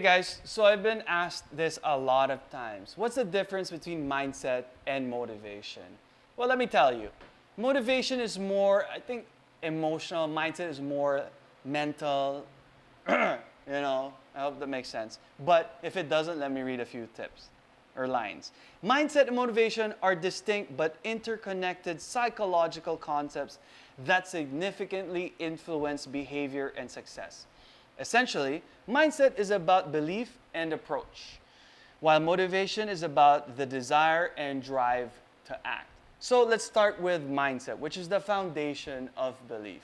Guys, so I've been asked this a lot of times. What's the difference between mindset and motivation? Well, let me tell you. Motivation is more, I think, emotional. Mindset is more mental. I hope that makes sense. But if it doesn't, let me read a few tips or lines. Mindset and motivation are distinct but interconnected psychological concepts that significantly influence behavior and success. Essentially, mindset is about belief and approach, while motivation is about the desire and drive to act. So let's start with mindset, which is the foundation of belief.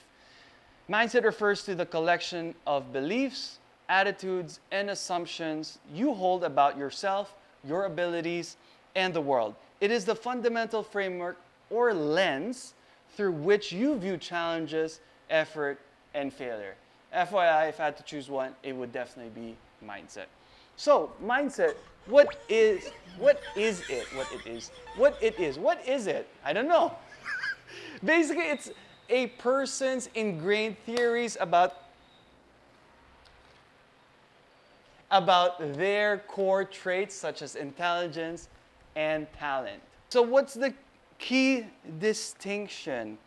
Mindset refers to the collection of beliefs, attitudes, and assumptions you hold about yourself, your abilities, and the world. It is the fundamental framework or lens through which you view challenges, effort, and failure. FYI, if I had to choose one, it would definitely be mindset. So, mindset, what is it? I don't know. Basically, it's a person's ingrained theories about their core traits such as intelligence and talent. So what's the key distinction?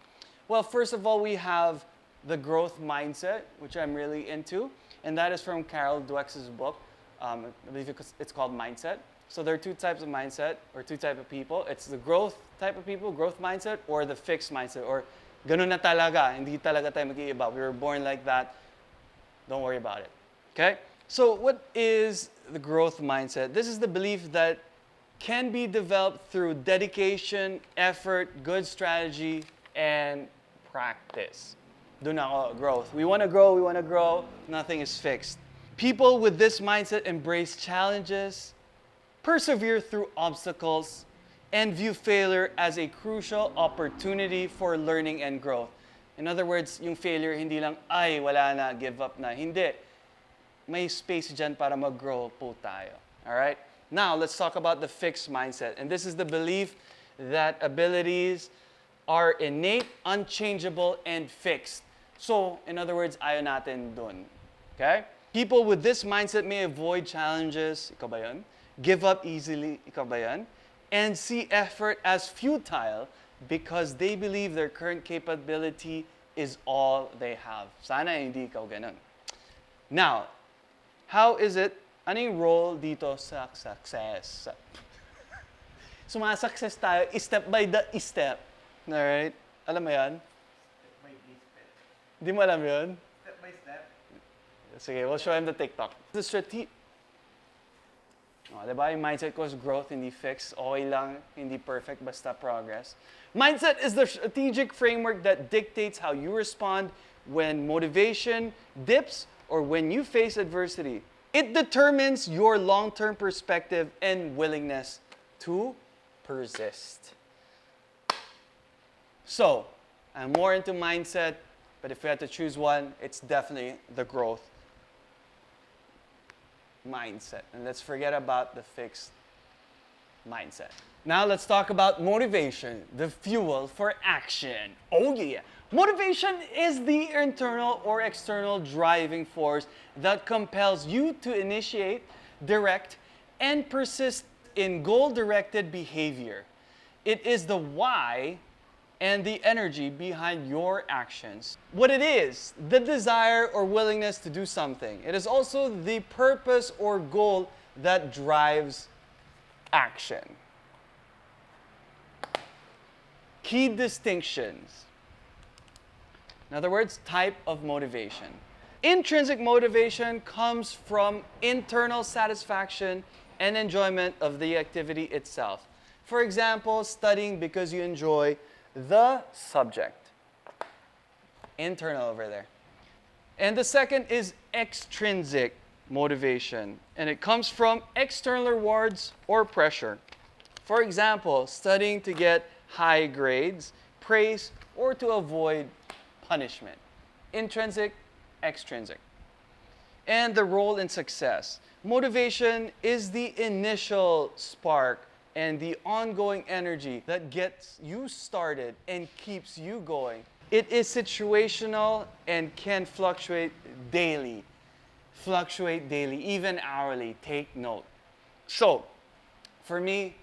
Well, first of all, we have the growth mindset, which I'm really into, and that is from Carol Dweck's book. I believe it's called Mindset. So there are two types of mindset, or two types of people. It's the growth type of people, growth mindset, or the fixed mindset, or ganun na talaga, hindi talaga tayo mag-iiba. We were born like that. Don't worry about it. Okay? So what is the growth mindset? This is the belief that can be developed through dedication, effort, good strategy, and practice. Doon ako, growth. We want to grow, nothing is fixed. People with this mindset embrace challenges, persevere through obstacles, and view failure as a crucial opportunity for learning and growth. In other words, yung failure, hindi lang, ay, wala na, give up na. Hindi. May space dyan para mag-grow po tayo. All right? Now, let's talk about the fixed mindset. And this is the belief that abilities are innate, unchangeable, and fixed. So, in other words, ayaw natin dun. Okay? People with this mindset may avoid challenges, ikaw ba yun? Give up easily, ikaw ba yan? And see effort as futile because they believe their current capability is all they have. Sana hindi ikaw ganun. Now, how is it? Ano yung role dito sa success? Success tayo, step by the step. Alright? Alam mo yan? Step by step. Di mo alam yun? Step by step. Sige, we'll show him the TikTok. The strategy. Diba? Yung mindset ko is growth, hindi fixed. Okay lang, hindi perfect, basta progress. Mindset is the strategic framework that dictates how you respond when motivation dips or when you face adversity. It determines your long-term perspective and willingness to persist. So, I'm more into mindset, but if we had to choose one, it's definitely the growth mindset. And let's forget about the fixed mindset. Now let's talk about motivation, the fuel for action. Oh yeah! Motivation is the internal or external driving force that compels you to initiate, direct, and persist in goal-directed behavior. It is the why and the energy behind your actions. What it is, the desire or willingness to do something. It is also the purpose or goal that drives action. Key distinctions. In other words, type of motivation. Intrinsic motivation comes from internal satisfaction and enjoyment of the activity itself. For example, studying because you enjoy the subject. Internal over there. And the second is extrinsic motivation. And it comes from external rewards or pressure. For example, studying to get high grades, praise, or to avoid punishment. Intrinsic, extrinsic. And the role in success. Motivation is the initial spark and the ongoing energy that gets you started and keeps you going. It is situational and can fluctuate daily. fluctuate daily, even hourly. Take note. So, for me,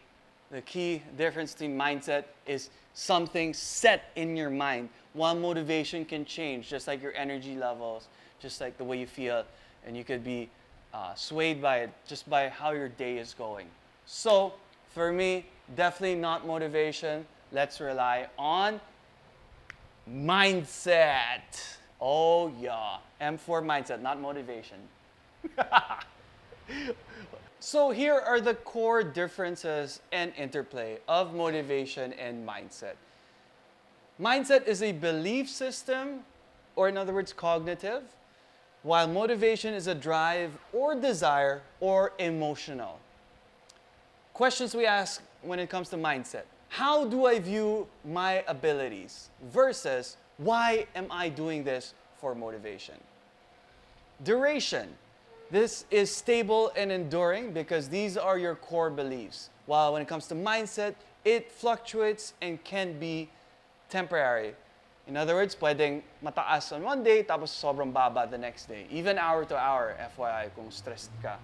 the key difference between mindset is something set in your mind. While motivation can change, just like your energy levels, just like the way you feel, and you could be swayed by it just by how your day is going. So, for me, definitely not motivation. Let's rely on mindset. Oh, yeah. M4 mindset, not motivation. So here are the core differences and interplay of motivation and mindset. Mindset is a belief system, or in other words, cognitive, while motivation is a drive or desire or emotional. Questions we ask when it comes to mindset. How do I view my abilities versus why am I doing this for motivation? Duration. This is stable and enduring because these are your core beliefs. While when it comes to mindset, it fluctuates and can be temporary. In other words, pwedeng mataas on one day tapos sobrang baba the next day. Even hour to hour, FYI, kung stressed ka.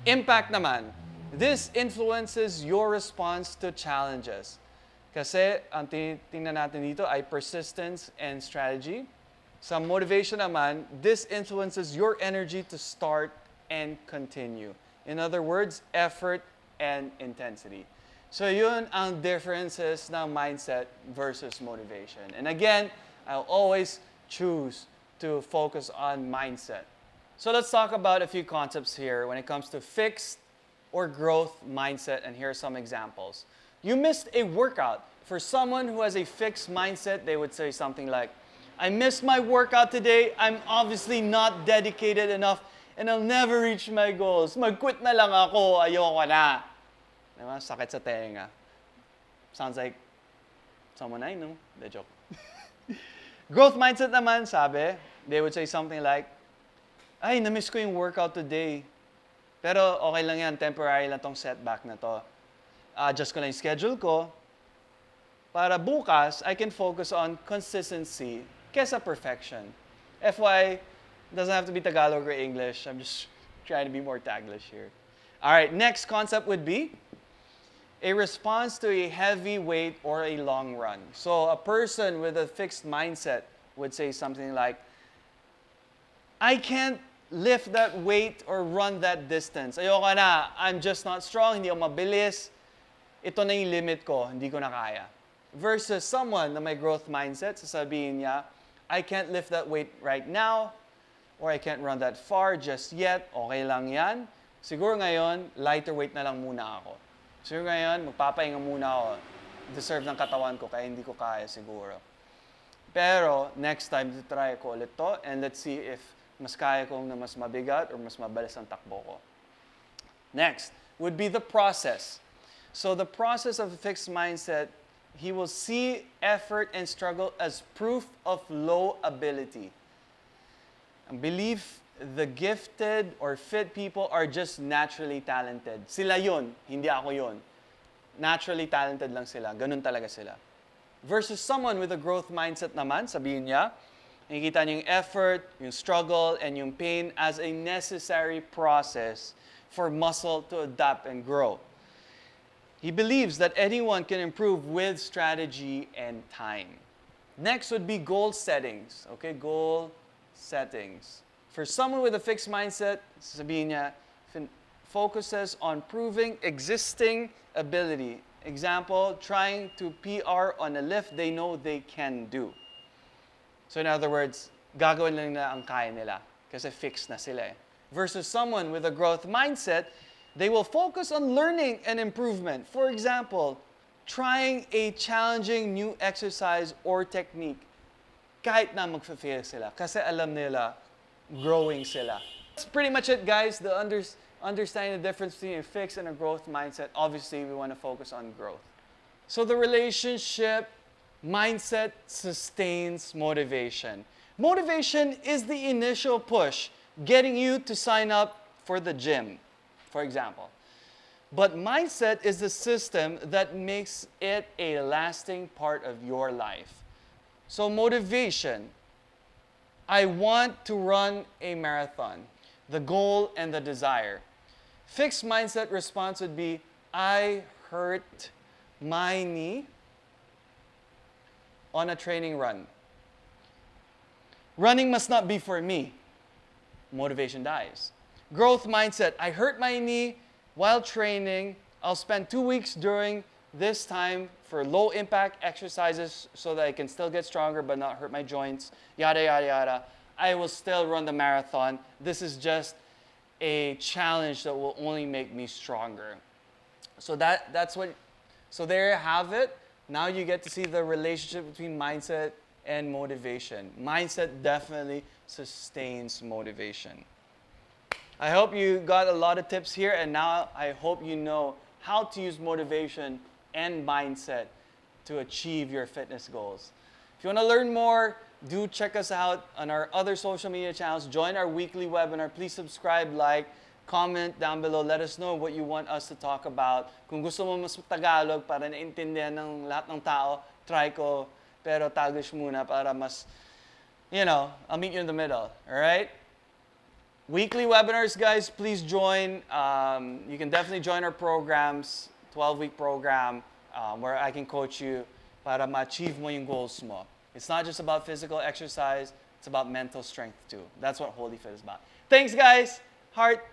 Impact naman. This influences your response to challenges. Kasi ang tingnan natin dito ay persistence and strategy. Sa motivation naman, this influences your energy to start and continue. In other words, effort and intensity. So yun ang differences ng mindset versus motivation. And again, I'll always choose to focus on mindset. So let's talk about a few concepts here when it comes to fixed or growth mindset, and here are some examples. You missed a workout. For someone who has a fixed mindset, they would say something like, I missed my workout today, I'm obviously not dedicated enough, and I'll never reach my goals. Mag-quit na lang ako, ayoko na. Diba? Sakit sa tenga. Sounds like someone I know. The joke. Growth mindset naman, sabi, they would say something like, ay, na-miss ko yung workout today. Pero okay lang yan, temporary lang tong setback na to. Adjust ko lang yung schedule ko. Para bukas, I can focus on consistency kesa perfection. FY, doesn't have to be Tagalog or English. I'm just trying to be more Taglish here. All right, next concept would be a response to a heavy weight or a long run. So a person with a fixed mindset would say something like, I can't lift that weight or run that distance. Ayoko na, I'm just not strong, hindi ako mabilis. Ito na yung limit ko, hindi ko na kaya. Versus someone na may growth mindset, sasabihin niya, I can't lift that weight right now, or I can't run that far just yet, okay lang yan. Siguro ngayon, lighter weight na lang muna ako. Siguro ngayon, magpapahinga muna ako. Deserve ng katawan ko, kaya hindi ko kaya siguro. Pero, next time, try ko ulit to, and let's see if mas kaya kong na mas mabigat or mas mabilis ang takbo ko. Next would be the process. So the process of a fixed mindset, he will see effort and struggle as proof of low ability. Ang belief, the gifted or fit people are just naturally talented. Sila yun, hindi ako yun. Naturally talented lang sila. Ganun talaga sila. Versus someone with a growth mindset naman, sabihin niya, nakikita niyo yung effort, yung struggle, and yung pain as a necessary process for muscle to adapt and grow. He believes that anyone can improve with strategy and time. Next would be goal settings. Okay, goal settings. For someone with a fixed mindset, sabihin niya, focuses on proving existing ability. Example, trying to PR on a lift they know they can do. So in other words, gagawin lang nila ang kaya nila kasi fixed na sila eh. Versus someone with a growth mindset, they will focus on learning and improvement. For example, trying a challenging new exercise or technique kahit na magfa-fail sila kasi alam nila growing sila. That's pretty much it, guys. The understanding the difference between a fixed and a growth mindset. Obviously, we want to focus on growth. So the relationship mindset sustains motivation. Motivation is the initial push, getting you to sign up for the gym, for example. But mindset is the system that makes it a lasting part of your life. So motivation, I want to run a marathon. the goal, and the desire. Fixed mindset response would be, I hurt my knee on a training run. Running must not be for me. Motivation dies. Growth mindset, I hurt my knee while training. I'll spend 2 weeks during this time for low impact exercises so that I can still get stronger but not hurt my joints, yada, yada, yada. I will still run the marathon. This is just a challenge that will only make me stronger. So so there you have it. Now you get to see the relationship between mindset and motivation. Mindset definitely sustains motivation. I hope you got a lot of tips here, and now I hope you know how to use motivation and mindset to achieve your fitness goals. If you want to learn more, do check us out on our other social media channels. Join our weekly webinar. Please subscribe, like, comment down below. Let us know what you want us to talk about. Kung gusto mo mas Tagalog para naintindihan ng lahat ng tao, try ko. Pero Taglish muna para mas, I'll meet you in the middle. All right? Weekly webinars, guys, please join. You can definitely join our programs, 12-week program, where I can coach you para ma-achieve mo yung goals mo. It's not just about physical exercise, it's about mental strength too. That's what HoliFit is about. Thanks, guys. Heart.